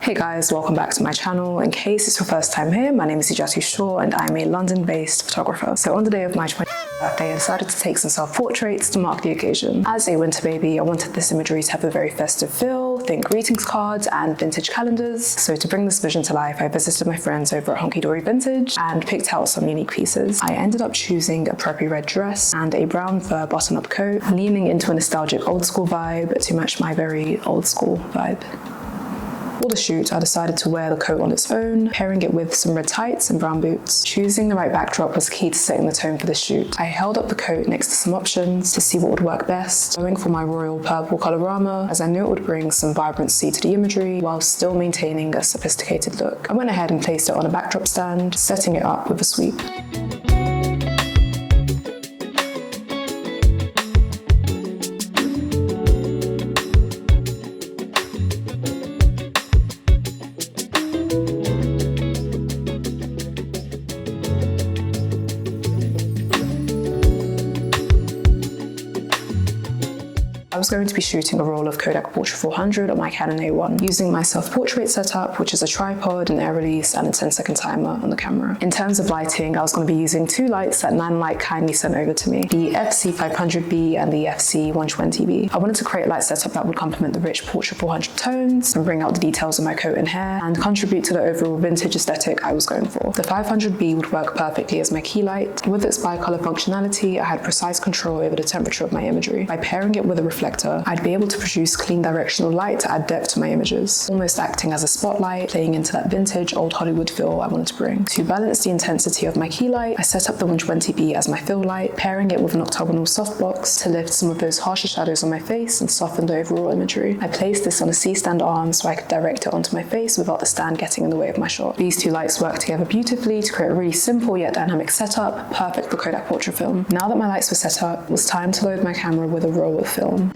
Hey guys, welcome back to my channel. In case it's your first time here, my name is ejatu.shaw and I'm a London-based photographer. So on the day of my 20th birthday, I decided to take some self-portraits to mark the occasion. As a winter baby, I wanted this imagery to have a very festive feel, think greetings cards and vintage calendars. So to bring this vision to life, I visited my friends over at Honky Dory Vintage and picked out some unique pieces. I ended up choosing a preppy red dress and a brown fur button-up coat, leaning into a nostalgic old school vibe to match my very old school vibe. For the shoot, I decided to wear the coat on its own, pairing it with some red tights and brown boots. Choosing the right backdrop was key to setting the tone for the shoot. I held up the coat next to some options to see what would work best, going for my royal purple colorama as I knew it would bring some vibrancy to the imagery while still maintaining a sophisticated look. I went ahead and placed it on a backdrop stand, setting it up with a sweep. I was going to be shooting a roll of Kodak Portra 400 on my Canon A1, using my self-portrait setup, which is a tripod, an air release, and a 10-second timer on the camera. In terms of lighting, I was going to be using two lights that Nanlite kindly sent over to me, the FC500B and the FC120B. I wanted to create a light setup that would complement the rich Portra 400 tones and bring out the details of my coat and hair and contribute to the overall vintage aesthetic I was going for. The 500B would work perfectly as my key light. With its bicolor functionality, I had precise control over the temperature of my imagery. By pairing it with a reflector, I'd be able to produce clean directional light to add depth to my images, almost acting as a spotlight, playing into that vintage old Hollywood feel I wanted to bring. To balance the intensity of my key light, I set up the 120B as my fill light, pairing it with an octagonal softbox to lift some of those harsher shadows on my face and soften the overall imagery. I placed this on a C-stand arm so I could direct it onto my face without the stand getting in the way of my shot. These two lights work together beautifully to create a really simple yet dynamic setup, perfect for Kodak Portra film. Now that my lights were set up, it was time to load my camera with a roll of film.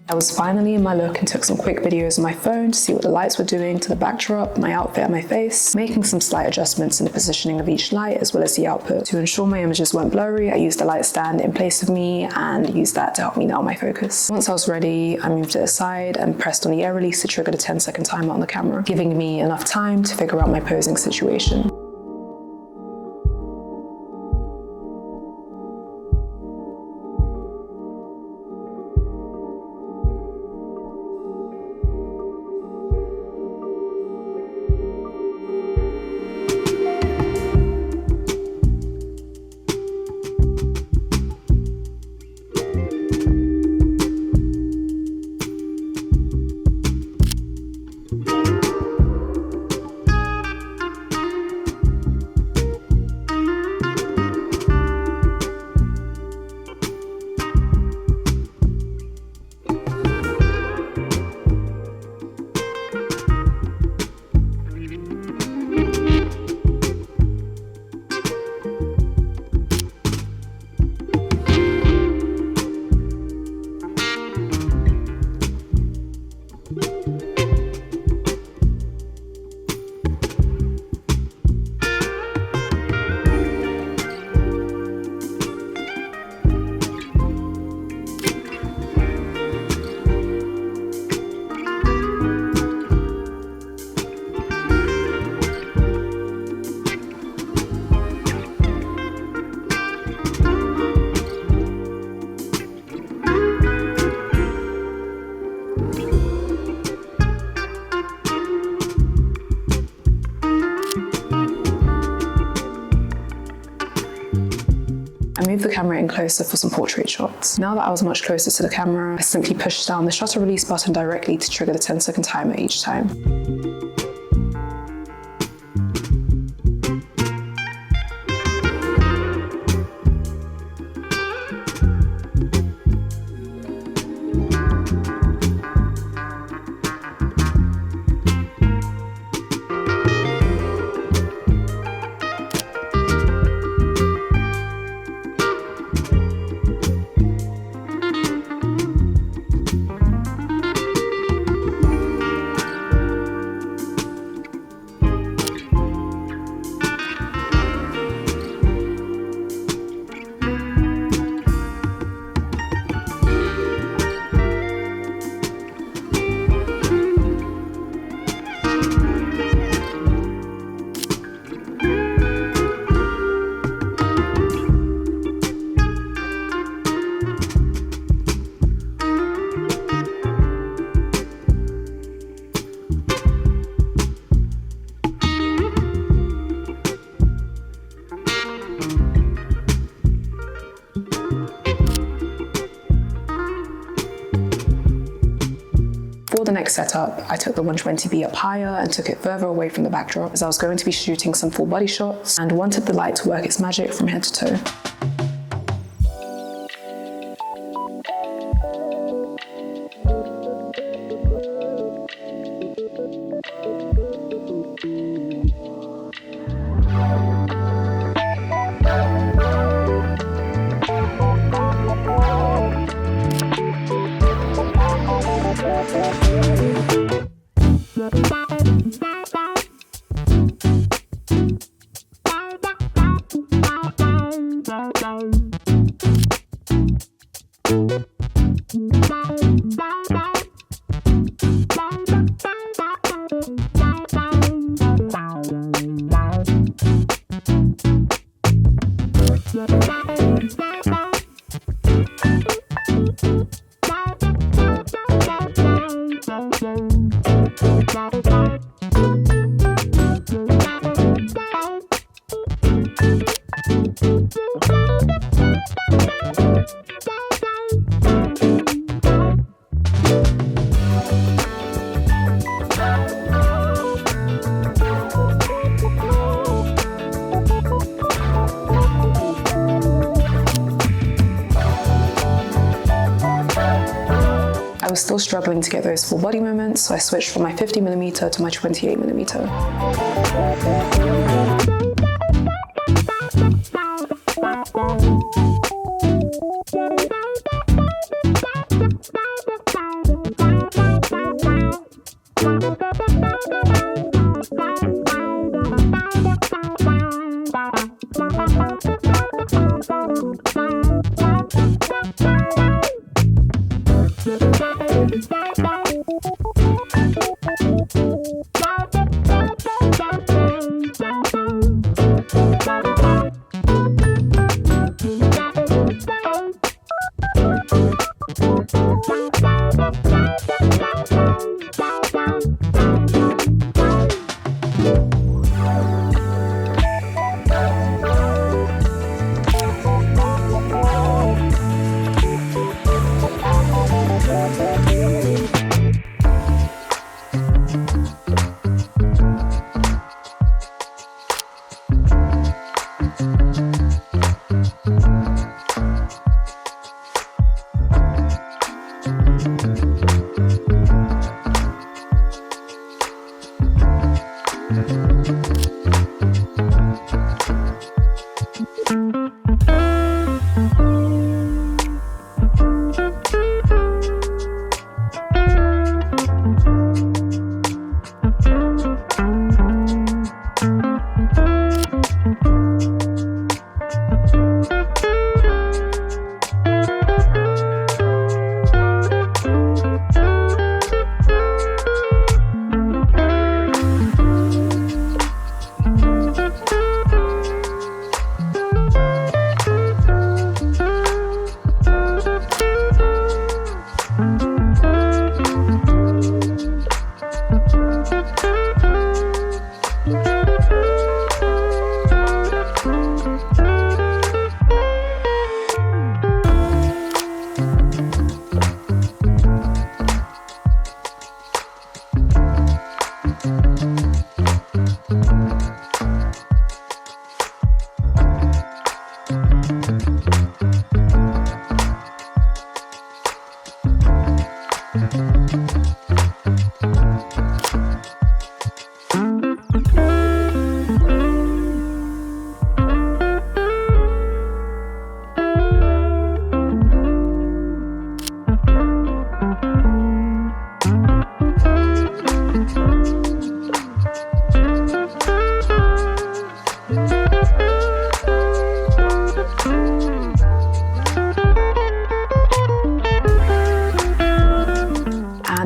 I was finally in my look and took some quick videos on my phone to see what the lights were doing to the backdrop, my outfit and my face, making some slight adjustments in the positioning of each light as well as the output. To ensure my images weren't blurry, I used a light stand in place of me and used that to help me nail my focus. Once I was ready, I moved it aside and pressed on the air release to trigger the 10-second timer on the camera, giving me enough time to figure out my posing situation. I moved the camera in closer for some portrait shots. Now that I was much closer to the camera, I simply pushed down the shutter release button directly to trigger the 10-second timer each time. mic setup, I took the 120B up higher and took it further away from the backdrop as I was going to be shooting some full body shots and wanted the light to work its magic from head to toe. I was still struggling to get those full body moments, so I switched from my 50mm to my 28mm.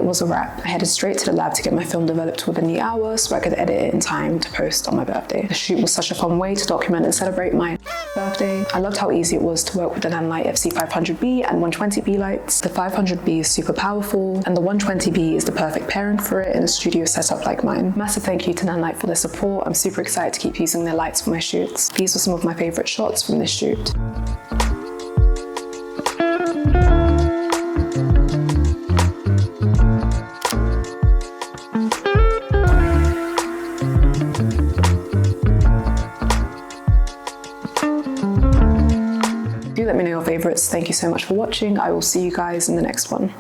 Was a wrap. I headed straight to the lab to get my film developed within the hour so I could edit it in time to post on my birthday. The shoot was such a fun way to document and celebrate my birthday. I loved how easy it was to work with the Nanlite FC500B and 120B lights. The 500B is super powerful and the 120B is the perfect pairing for it in a studio setup like mine. Massive thank you to Nanlite for their support. I'm super excited to keep using their lights for my shoots. These were some of my favorite shots from this shoot. Do let me know your favorites. Thank you so much for watching. I will see you guys in the next one.